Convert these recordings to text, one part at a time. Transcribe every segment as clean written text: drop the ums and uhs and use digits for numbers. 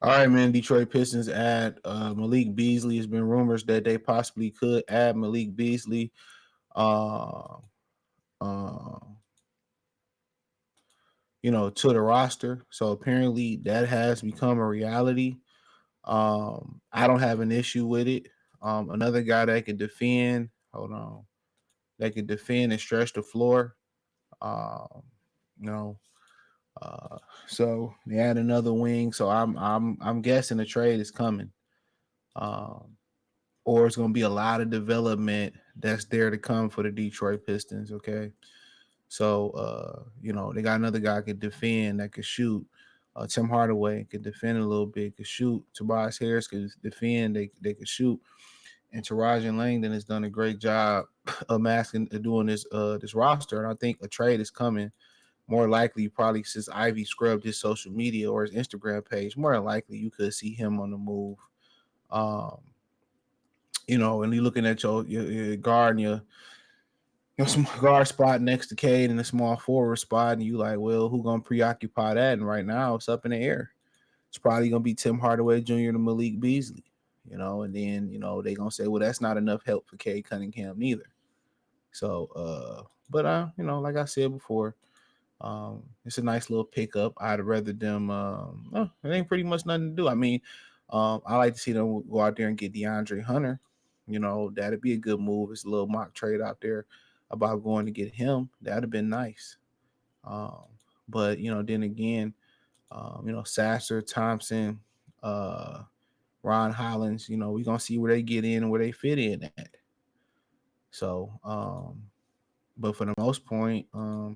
All right, man. Detroit Pistons add Malik Beasley. Has been rumors that they possibly could add Malik Beasley. Uh, uh, to the roster. So apparently that has become a reality. I don't have an issue with it. Another guy that can defend. Hold on, that can defend and stretch the floor. Um, you know, uh, so they add another wing. So I'm guessing the trade is coming. Um, or it's going to be a lot of development that's there to come for the Detroit Pistons. Okay, so they got another guy could defend that could shoot. Tim Hardaway could defend a little bit, could shoot. Tobias Harris could defend, they could shoot. And Tarajan Langdon has done a great job of masking doing this roster. And I think a trade is coming. More likely, probably since Ivy scrubbed his social media or his Instagram page, more than likely you could see him on the move. Um, and you're looking at your guard and your small guard spot next to Cade and the small forward spot, and you like, well, who gonna preoccupy that? And right now, it's up in the air. It's probably gonna be Tim Hardaway Jr. to Malik Beasley, and then they gonna say, well, that's not enough help for Cade Cunningham neither. So, like I said before, it's a nice little pickup. I'd rather them. It ain't pretty much nothing to do. I mean, I like to see them go out there and get DeAndre Hunter. That'd be a good move. It's a little mock trade out there about going to get him. That'd have been nice. Um, but then again, Sasser, Thompson, uh, Ron Hollins. We gonna see where they get in and where they fit in at. So, but for the most point, I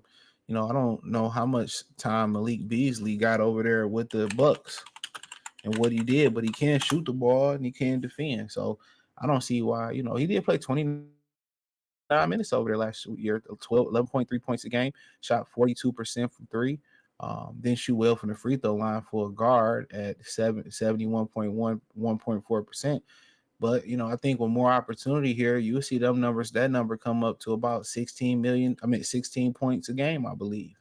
don't know how much time Malik Beasley got over there with the Bucks and what he did, but he can shoot the ball and he can defend. So I don't see why. He did play 29 minutes over there last year, 11.3 points a game, shot 42% from three. Didn't shoot well from the free throw line for a guard at 71.1%. But I think with more opportunity here, you'll see that number come up to about 16 million. 16 points a game, I believe.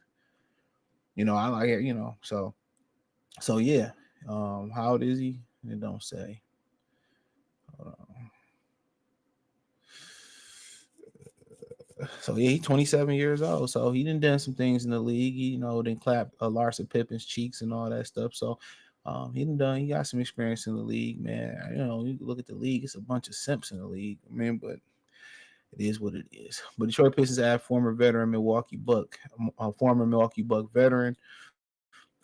I like it. So yeah. How old is he? It don't say. Hold on. So yeah, he's 27 years old. So he done some things in the league. He, then clap Larsa Pippen's cheeks and all that stuff. So he got some experience in the league, man. You look at the league, it's a bunch of simps in the league, man, but it is what it is. But Detroit Pistons add former veteran Milwaukee Buck, a former Milwaukee Buck veteran,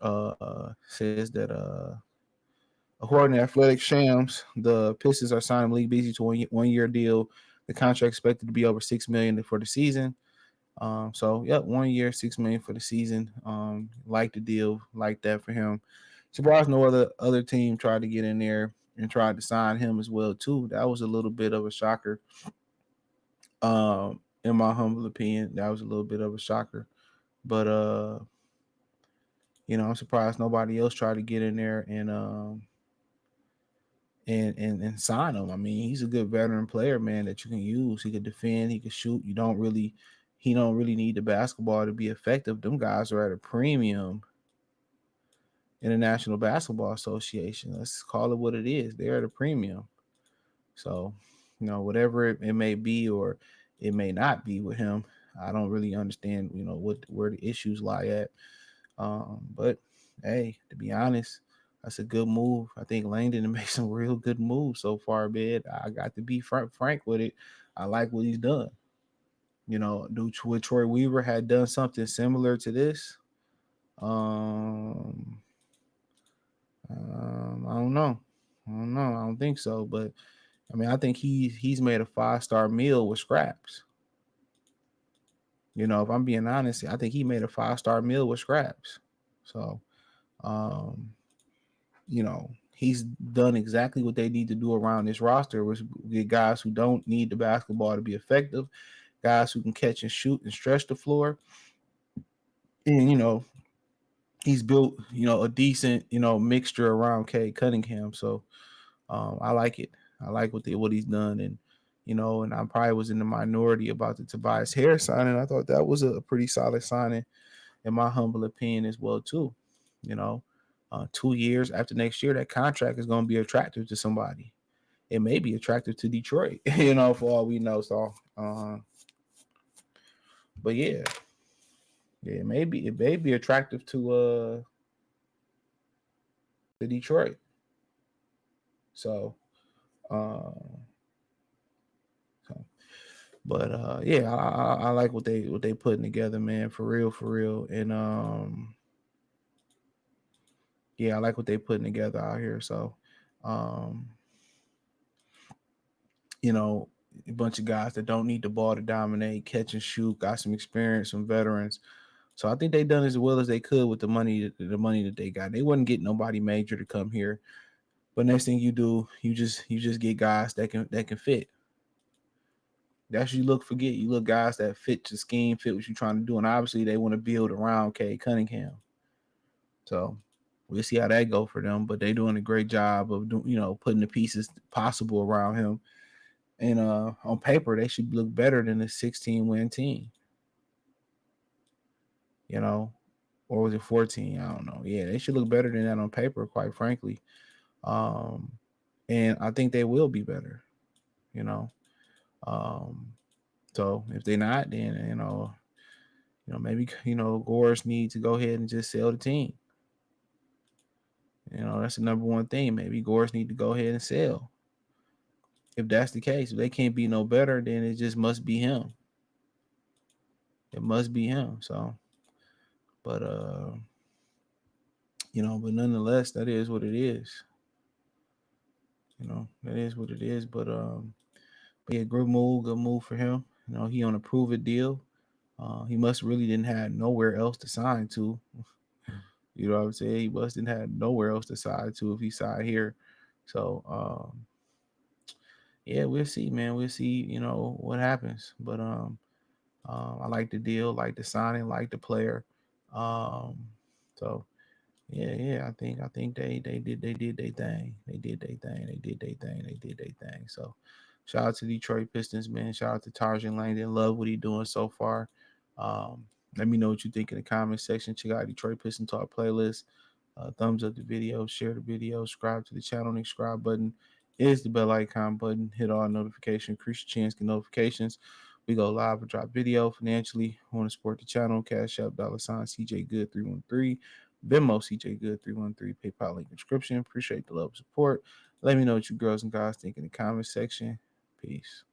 says that according to Athletic Shams, the Pistons are signing Malik Beasley to a 1 year deal. The contract expected to be over $6 million for the season. So yep, 1 year, $6 million for the season. Like the deal, like that for him. Surprised no other team tried to get in there and tried to sign him as well too. That was a little bit of a shocker. In my humble opinion, that was a little bit of a shocker. But I'm surprised nobody else tried to get in there and sign him. I mean, he's a good veteran player, man, that you can use. He could defend, he could shoot. He don't really need the basketball to be effective. Them guys are at a premium in the National Basketball Association. Let's call it what it is. They're at a premium. So, whatever it may be or it may not be with him, I don't really understand, where the issues lie at. But hey, to be honest, that's a good move. I think Langdon made some real good moves so far, man. I got to be frank with it. I like what he's done. With Troy Weaver had done something similar to this. Um, I don't know. I don't know. I don't think so. But I mean, I think he's made a 5-star meal with scraps. If I'm being honest, I think he made a 5-star meal with scraps. So, um, he's done exactly what they need to do around this roster, which get guys who don't need the basketball to be effective, guys who can catch and shoot and stretch the floor. And he's built, a decent, mixture around Cade Cunningham. So I like it. I like what he's done. And I probably was in the minority about the Tobias Harris signing. I thought that was a pretty solid signing in my humble opinion as well, too. You know. 2 years after next year, that contract is going to be attractive to somebody. It may be attractive to Detroit, for all we know. So, but yeah, it may be attractive to Detroit. So, uh, so but yeah, I like what they putting together, man, for real, and yeah, I like what they putting together out here. So, um, you know, a bunch of guys that don't need the ball to dominate, catch and shoot, got some experience, some veterans. So I think they done as well as they could with the money that they got. They wouldn't get nobody major to come here, but next thing you do, you just get guys that can fit. That's what you look forget. You look guys that fit the scheme, fit what you're trying to do, and obviously they want to build around Cade Cunningham. So we'll see how that go for them. But they're doing a great job of putting the pieces possible around him. And on paper, they should look better than a 16-win team. You know, or was it 14? I don't know. Yeah, they should look better than that on paper, quite frankly. Um, and I think they will be better. You know, um, so if they're not, then maybe Gores need to go ahead and just sell the team. That's the number one thing. Maybe Gores need to go ahead and sell. If that's the case, if they can't be no better, then it just must be him. It must be him. So, but but nonetheless, that is what it is. That is what it is. But yeah, good move for him. He on a prove it deal. He must really didn't have nowhere else to sign to. You know what I'm saying? He must didn't have nowhere else to sign to if he signed here. So yeah, we'll see, man. We'll see, what happens. But I like the deal, like the signing, like the player. Um, so yeah. I think they did their thing. They did their thing. They did their thing. They did their thing. So shout out to Detroit Pistons, man. Shout out to Tarjan Langdon. Love what he's doing so far. Um, Let me know what you think in the comment section. Check out Detroit Pistons Talk playlist. Thumbs up the video, share the video, subscribe to the channel. The subscribe button is the bell icon button. Hit all notifications, increase your chance, get notifications. We go live or drop video financially. Want to support the channel? Cash App $ CJ Good 313. Venmo CJ Good 313. PayPal link description. Appreciate the love and support. Let me know what you girls and guys think in the comment section. Peace.